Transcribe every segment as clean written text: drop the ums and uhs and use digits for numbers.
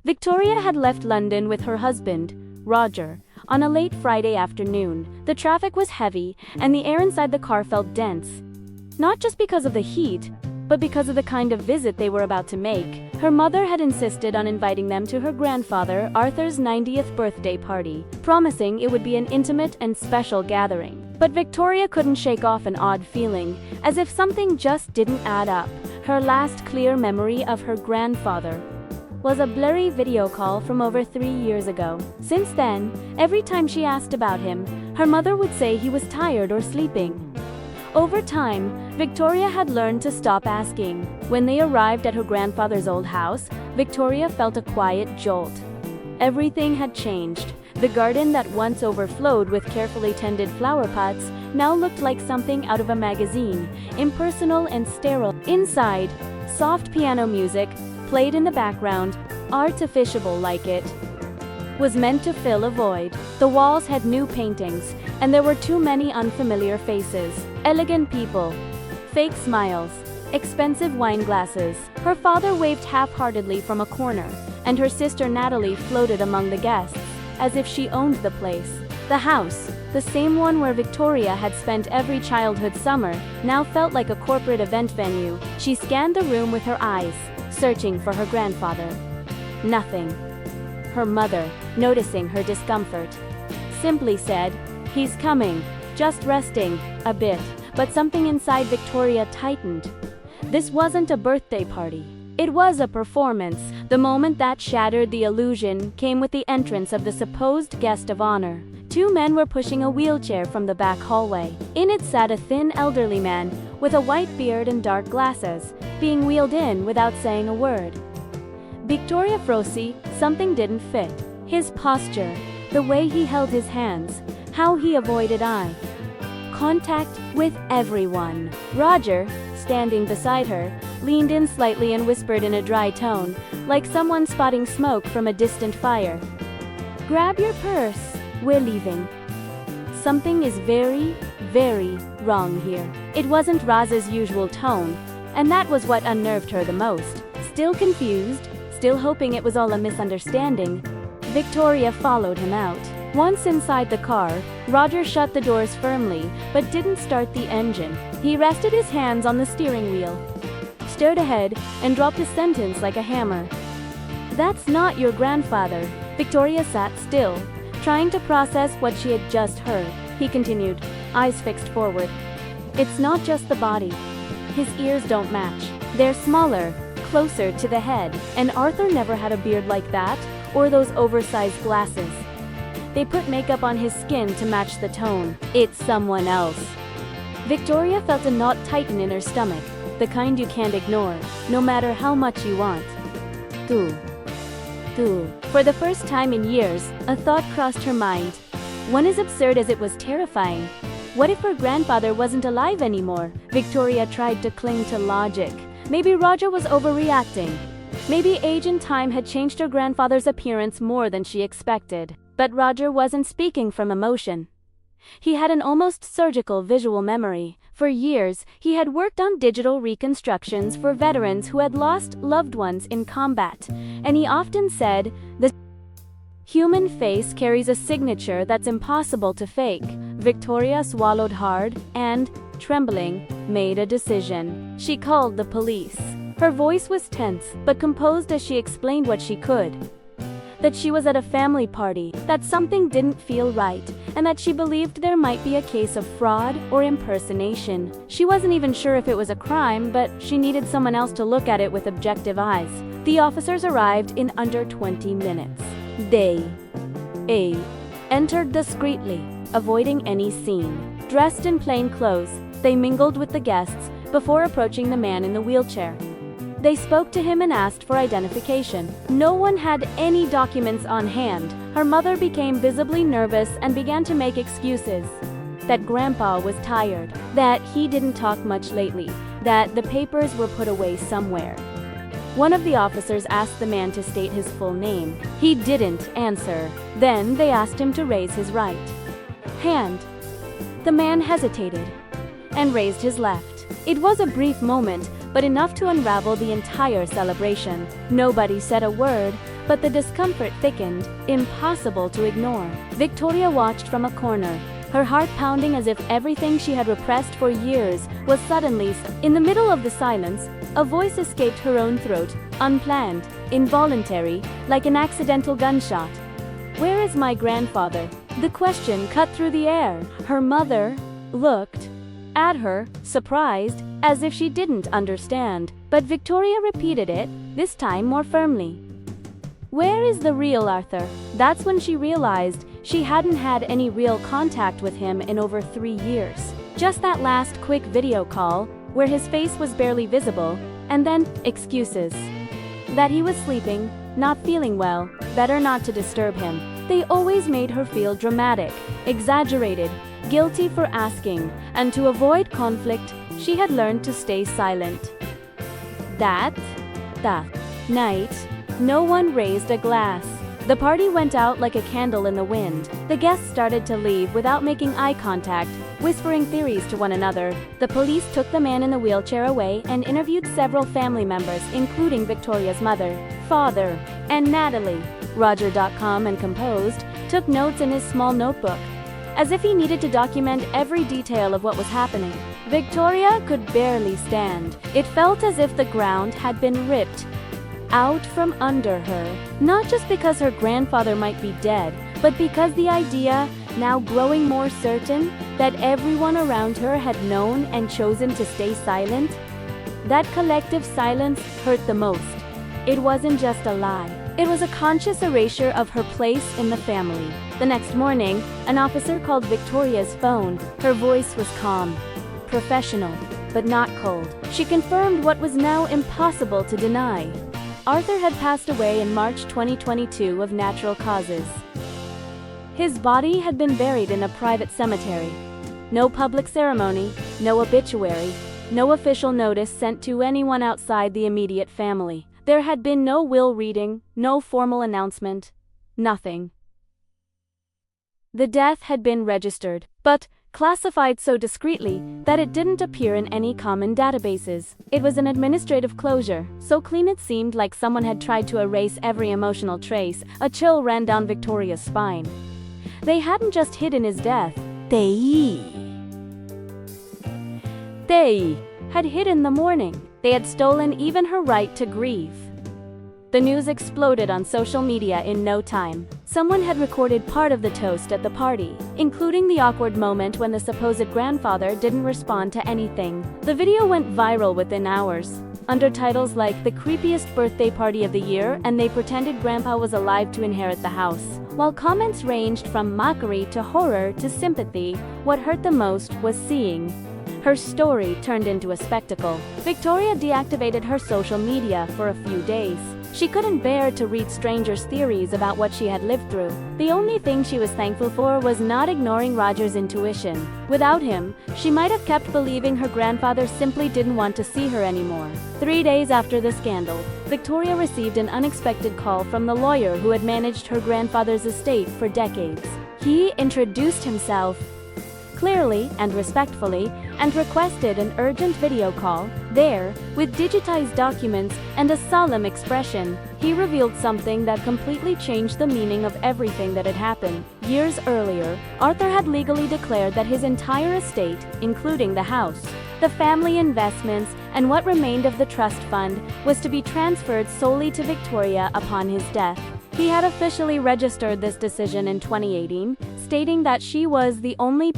Victoria had left London with her husband, Roger, on a late Friday afternoon. The traffic was heavy, and the air inside the car felt dense. Not just because of the heat, but because of the kind of visit they were about to make. Her mother had insisted on inviting them to her grandfather, Arthur's 90th birthday party, promising it would be an intimate and special gathering. But Victoria couldn't shake off an odd feeling, as if something just didn't add up. Her last clear memory of her grandfather was a blurry video call from over 3 years ago. Since then, every time she asked about him, her mother would say he was tired or sleeping. Over time, Victoria had learned to stop asking. When they arrived at her grandfather's old house, Victoria felt a quiet jolt. Everything had changed. The garden that once overflowed with carefully tended flower pots now looked like something out of a magazine, impersonal and sterile. Inside, soft piano music played in the background, artificial like it was meant to fill a void. The walls had new paintings, and there were too many unfamiliar faces. Elegant people, fake smiles, expensive wine glasses. Her father waved half-heartedly from a corner, and her sister Natalie floated among the guests, as if she owned the place. The house, the same one where Victoria had spent every childhood summer, now felt like a corporate event venue. She scanned the room with her eyes, searching for her grandfather. Nothing. Her mother, noticing her discomfort, simply said, "He's coming, just resting a bit." But something inside Victoria tightened. This wasn't a birthday party. It was a performance. The moment that shattered the illusion came with the entrance of the supposed guest of honor. Two men were pushing a wheelchair from the back hallway. In it sat a thin elderly man with a white beard and dark glasses, being wheeled in without saying a word. Victoria froze. Something didn't fit. His posture, the way he held his hands, how he avoided eye contact with everyone. Roger, standing beside her, leaned in slightly and whispered in a dry tone, like someone spotting smoke from a distant fire. "Grab your purse. We're leaving." Something is very, very wrong here. It wasn't Roz's usual tone, and that was what unnerved her the most. Still confused, still hoping it was all a misunderstanding, Victoria followed him out. Once inside the car, Roger shut the doors firmly, but didn't start the engine. He rested his hands on the steering wheel, stared ahead, and dropped a sentence like a hammer. "That's not your grandfather." Victoria sat still, trying to process what she had just heard. He continued, eyes fixed forward. "It's not just the body. His ears don't match. They're smaller, closer to the head, and Arthur never had a beard like that, or those oversized glasses. They put makeup on his skin to match the tone. It's someone else." Victoria felt a knot tighten in her stomach, the kind you can't ignore, no matter how much you want. Two. For the first time in years, a thought crossed her mind. One as absurd as it was terrifying. What if her grandfather wasn't alive anymore? Victoria tried to cling to logic. Maybe Roger was overreacting. Maybe age and time had changed her grandfather's appearance more than she expected. But Roger wasn't speaking from emotion. He had an almost surgical visual memory. For years, he had worked on digital reconstructions for veterans who had lost loved ones in combat, and he often said, "The human face carries a signature that's impossible to fake." Victoria swallowed hard and, trembling, made a decision. She called the police. Her voice was tense, but composed as she explained what she could. That she was at a family party, that something didn't feel right, and that she believed there might be a case of fraud or impersonation. She wasn't even sure if it was a crime, but she needed someone else to look at it with objective eyes. The officers arrived in under 20 minutes. They entered discreetly, avoiding any scene. Dressed in plain clothes, they mingled with the guests before approaching the man in the wheelchair. They spoke to him and asked for identification. No one had any documents on hand. Her mother became visibly nervous and began to make excuses. That Grandpa was tired, that he didn't talk much lately, that the papers were put away somewhere. One of the officers asked the man to state his full name. He didn't answer. Then they asked him to raise his right hand. The man hesitated and raised his left. It was a brief moment, but enough to unravel the entire celebration. Nobody said a word, but the discomfort thickened, impossible to ignore. Victoria watched from a corner, her heart pounding as if everything she had repressed for years was suddenly. In the middle of the silence, a voice escaped her own throat, unplanned, involuntary, like an accidental gunshot. "Where is my grandfather?" The question cut through the air. Her mother looked at her, surprised, as if she didn't understand. But Victoria repeated it, this time more firmly. "Where is the real Arthur?" That's when she realized she hadn't had any real contact with him in over 3 years. Just that last quick video call, where his face was barely visible, and then, excuses. That he was sleeping, not feeling well, better not to disturb him. They always made her feel dramatic, exaggerated, guilty for asking, and to avoid conflict, she had learned to stay silent. That night, no one raised a glass. The party went out like a candle in the wind. The guests started to leave without making eye contact, whispering theories to one another. The police took the man in the wheelchair away and interviewed several family members, including Victoria's mother, father, and Natalie. Roger.com and composed, took notes in his small notebook, as if he needed to document every detail of what was happening. Victoria could barely stand. It felt as if the ground had been ripped out from under her, not just because her grandfather might be dead, but because the idea, now growing more certain, that everyone around her had known and chosen to stay silent. That collective silence hurt the most. It wasn't just a lie. It was a conscious erasure of her place in the family. The next morning, an officer called Victoria's phone. Her voice was calm, professional, but not cold. She confirmed what was now impossible to deny. Arthur had passed away in March 2022 of natural causes. His body had been buried in a private cemetery. No public ceremony, no obituary, no official notice sent to anyone outside the immediate family. There had been no will reading, no formal announcement, nothing. The death had been registered, but classified so discreetly that it didn't appear in any common databases. It was an administrative closure, so clean it seemed like someone had tried to erase every emotional trace. A chill ran down Victoria's spine. They hadn't just hidden his death. They had hidden the mourning. They had stolen even her right to grieve. The news exploded on social media in no time. Someone had recorded part of the toast at the party, including the awkward moment when the supposed grandfather didn't respond to anything. The video went viral within hours, under titles like "The creepiest birthday party of the year" and "They pretended grandpa was alive to inherit the house." While comments ranged from mockery to horror to sympathy, what hurt the most was seeing her story turned into a spectacle. Victoria deactivated her social media for a few days. She couldn't bear to read strangers' theories about what she had lived through. The only thing she was thankful for was not ignoring Roger's intuition. Without him, she might have kept believing her grandfather simply didn't want to see her anymore. 3 days after the scandal, Victoria received an unexpected call from the lawyer who had managed her grandfather's estate for decades. He introduced himself clearly and respectfully, and requested an urgent video call. There, with digitized documents and a solemn expression, he revealed something that completely changed the meaning of everything that had happened. Years earlier, Arthur had legally declared that his entire estate, including the house, the family investments, and what remained of the trust fund, was to be transferred solely to Victoria upon his death. He had officially registered this decision in 2018, stating that she was the only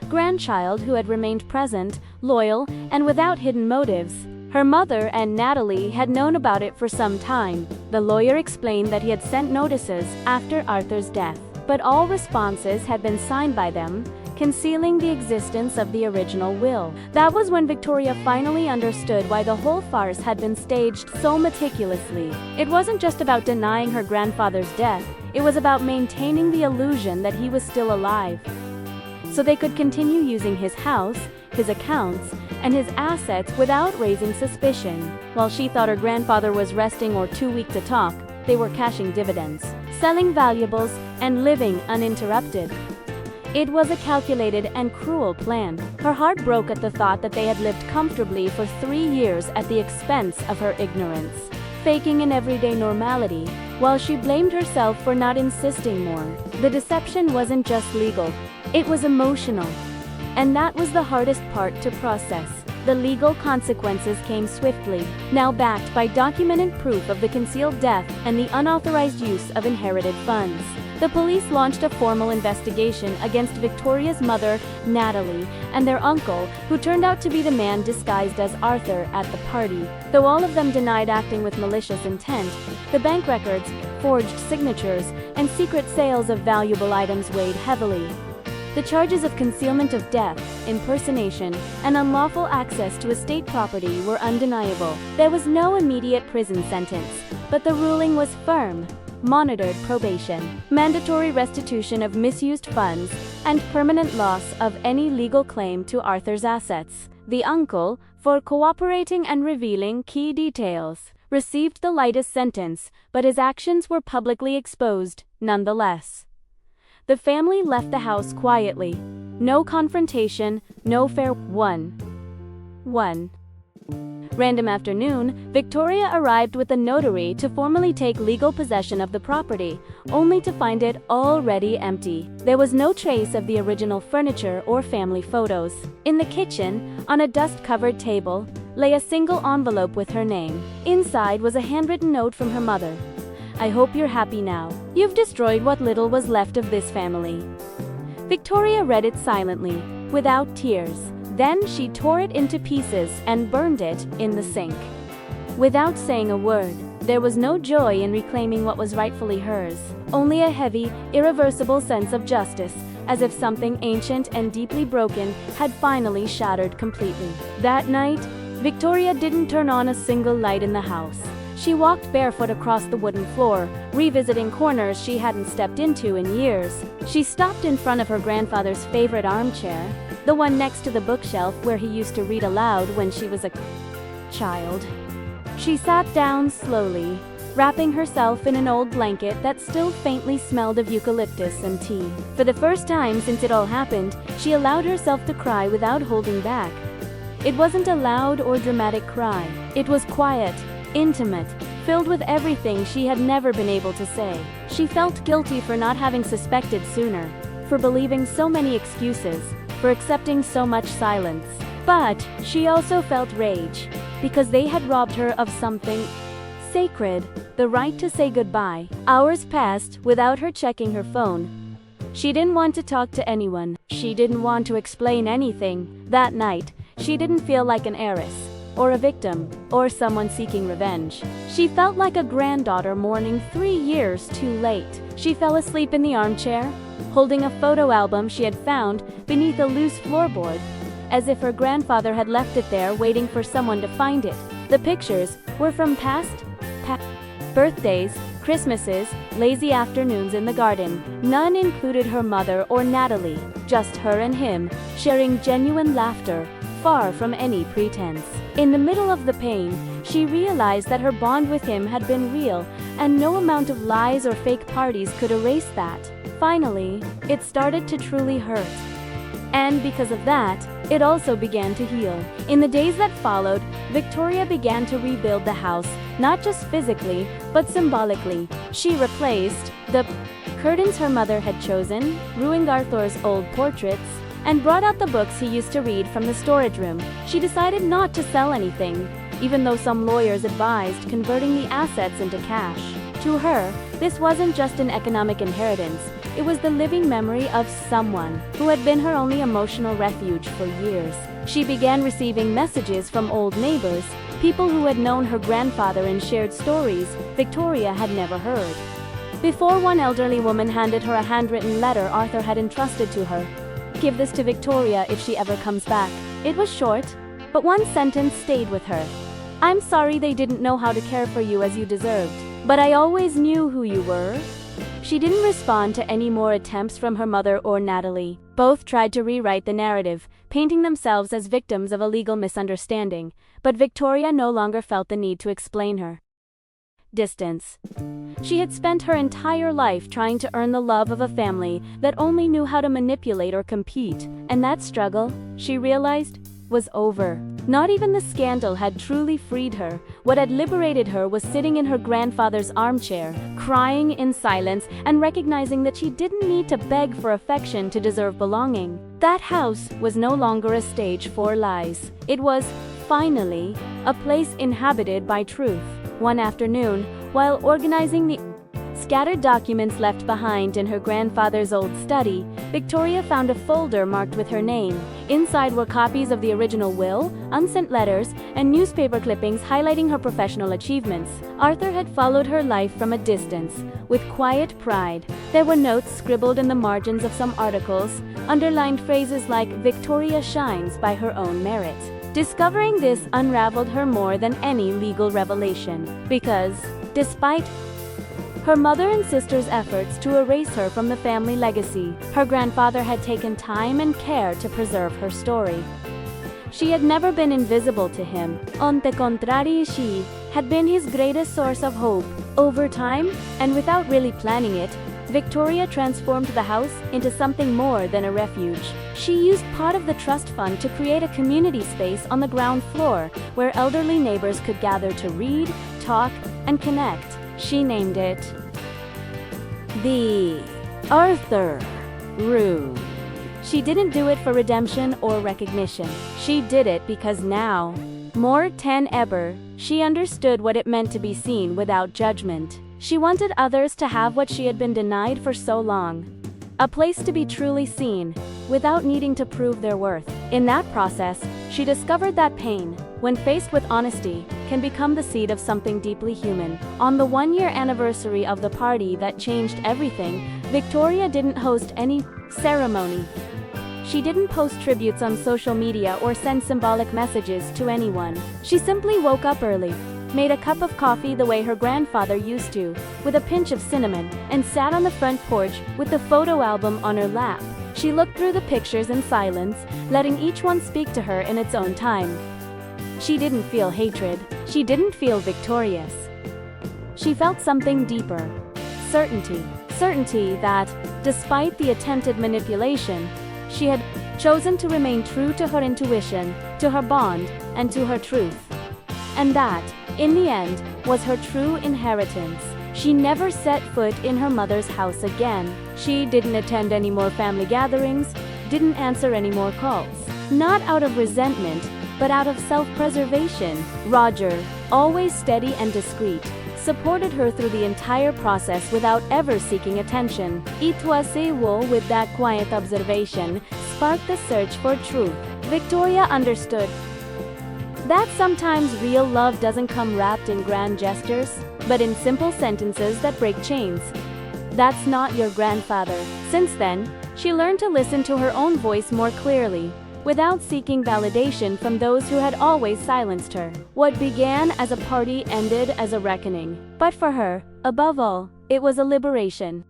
grandchild who had remained present, loyal, and without hidden motives. Her mother and Natalie had known about it for some time. The lawyer explained that he had sent notices after Arthur's death, but all responses had been signed by them, concealing the existence of the original will. That was when Victoria finally understood why the whole farce had been staged so meticulously. It wasn't just about denying her grandfather's death, it was about maintaining the illusion that he was still alive, so they could continue using his house, his accounts, and his assets without raising suspicion. While she thought her grandfather was resting or too weak to talk, they were cashing dividends, selling valuables, and living uninterrupted. It was a calculated and cruel plan. Her heart broke at the thought that they had lived comfortably for 3 years at the expense of her ignorance. faking an everyday normality, while she blamed herself for not insisting more. The deception wasn't just legal, it was emotional. And that was the hardest part to process. The legal consequences came swiftly, now backed by documented proof of the concealed death and the unauthorized use of inherited funds. The police launched a formal investigation against Victoria's mother, Natalie, and their uncle, who turned out to be the man disguised as Arthur at the party. Though all of them denied acting with malicious intent, the bank records, forged signatures, and secret sales of valuable items weighed heavily. The charges of concealment of death, impersonation, and unlawful access to estate property were undeniable. There was no immediate prison sentence, but the ruling was firm: monitored probation, mandatory restitution of misused funds, and permanent loss of any legal claim to Arthur's assets. The uncle, for cooperating and revealing key details, received the lightest sentence, but his actions were publicly exposed, nonetheless. The family left the house quietly. No confrontation, no fair. 1. Random afternoon, Victoria arrived with a notary to formally take legal possession of the property, only to find it already empty. There was no trace of the original furniture or family photos. In the kitchen, on a dust-covered table, lay a single envelope with her name. Inside was a handwritten note from her mother. "I hope you're happy now. You've destroyed what little was left of this family." Victoria read it silently, without tears. Then she tore it into pieces and burned it in the sink. Without saying a word, there was no joy in reclaiming what was rightfully hers, only a heavy, irreversible sense of justice, as if something ancient and deeply broken had finally shattered completely. That night, Victoria didn't turn on a single light in the house. She walked barefoot across the wooden floor, revisiting corners she hadn't stepped into in years. She stopped in front of her grandfather's favorite armchair, the one next to the bookshelf where he used to read aloud when she was a child. She sat down slowly, wrapping herself in an old blanket that still faintly smelled of eucalyptus and tea. For the first time since it all happened, she allowed herself to cry without holding back. It wasn't a loud or dramatic cry. It was quiet, intimate, filled with everything she had never been able to say. She felt guilty for not having suspected sooner, for believing so many excuses, for accepting so much silence. But she also felt rage, because they had robbed her of something sacred, the right to say goodbye. Hours passed without her checking her phone. She didn't want to talk to anyone. She didn't want to explain anything. That night, she didn't feel like an heiress, or a victim, or someone seeking revenge. She felt like a granddaughter mourning 3 years too late. She fell asleep in the armchair, holding a photo album she had found beneath a loose floorboard, as if her grandfather had left it there waiting for someone to find it. The pictures were from past birthdays, Christmases, lazy afternoons in the garden. None included her mother or Natalie, just her and him, sharing genuine laughter, far from any pretense. In the middle of the pain, she realized that her bond with him had been real, and no amount of lies or fake parties could erase that. Finally, it started to truly hurt. And because of that, it also began to heal. In the days that followed, Victoria began to rebuild the house, not just physically, but symbolically. She replaced the curtains her mother had chosen, ruined Arthur's old portraits, and brought out the books he used to read from the storage room. She decided not to sell anything, even though some lawyers advised converting the assets into cash. To her, this wasn't just an economic inheritance, it was the living memory of someone who had been her only emotional refuge for years. She began receiving messages from old neighbors, people who had known her grandfather and shared stories Victoria had never heard. Before one elderly woman handed her a handwritten letter Arthur had entrusted to her. "Give this to Victoria if she ever comes back." It was short, but one sentence stayed with her. "I'm sorry they didn't know how to care for you as you deserved, but I always knew who you were." She didn't respond to any more attempts from her mother or Natalie. Both tried to rewrite the narrative, painting themselves as victims of a legal misunderstanding, but Victoria no longer felt the need to explain her distance. She had spent her entire life trying to earn the love of a family that only knew how to manipulate or compete, and that struggle, she realized, was over. Not even the scandal had truly freed her. What had liberated her was sitting in her grandfather's armchair, crying in silence and recognizing that she didn't need to beg for affection to deserve belonging. That house was no longer a stage for lies. It was, finally, a place inhabited by truth. One afternoon, while organizing the scattered documents left behind in her grandfather's old study, Victoria found a folder marked with her name. Inside were copies of the original will, unsent letters, and newspaper clippings highlighting her professional achievements. Arthur had followed her life from a distance, with quiet pride. There were notes scribbled in the margins of some articles, underlined phrases like "Victoria shines by her own merit." Discovering this unraveled her more than any legal revelation, because, despite her mother and sister's efforts to erase her from the family legacy, her grandfather had taken time and care to preserve her story. She had never been invisible to him. On the contrary, she had been his greatest source of hope. Over time, and without really planning it, Victoria transformed the house into something more than a refuge. She used part of the trust fund to create a community space on the ground floor, where elderly neighbors could gather to read, talk, and connect. She named it the Arthur Room. She didn't do it for redemption or recognition. She did it because now, more than ever, she understood what it meant to be seen without judgment. She wanted others to have what she had been denied for so long. A place to be truly seen, without needing to prove their worth. In that process, she discovered that pain, when faced with honesty, can become the seed of something deeply human. On the one-year anniversary of the party that changed everything, Victoria didn't host any ceremony. She didn't post tributes on social media or send symbolic messages to anyone. She simply woke up early, made a cup of coffee the way her grandfather used to, with a pinch of cinnamon, and sat on the front porch with the photo album on her lap. She looked through the pictures in silence, letting each one speak to her in its own time. She didn't feel hatred. She didn't feel victorious. She felt something deeper. Certainty. Certainty that, despite the attempted manipulation, she had chosen to remain true to her intuition, to her bond, and to her truth. And that, in the end, was her true inheritance. She never set foot in her mother's house again. She didn't attend any more family gatherings, didn't answer any more calls. Not out of resentment, but out of self-preservation. Roger, always steady and discreet, supported her through the entire process without ever seeking attention. Ituasiwo, with that quiet observation, sparked the search for truth. Victoria understood that sometimes real love doesn't come wrapped in grand gestures, but in simple sentences that break chains. That's not your grandfather. Since then, she learned to listen to her own voice more clearly, without seeking validation from those who had always silenced her. What began as a party ended as a reckoning. But for her, above all, it was a liberation.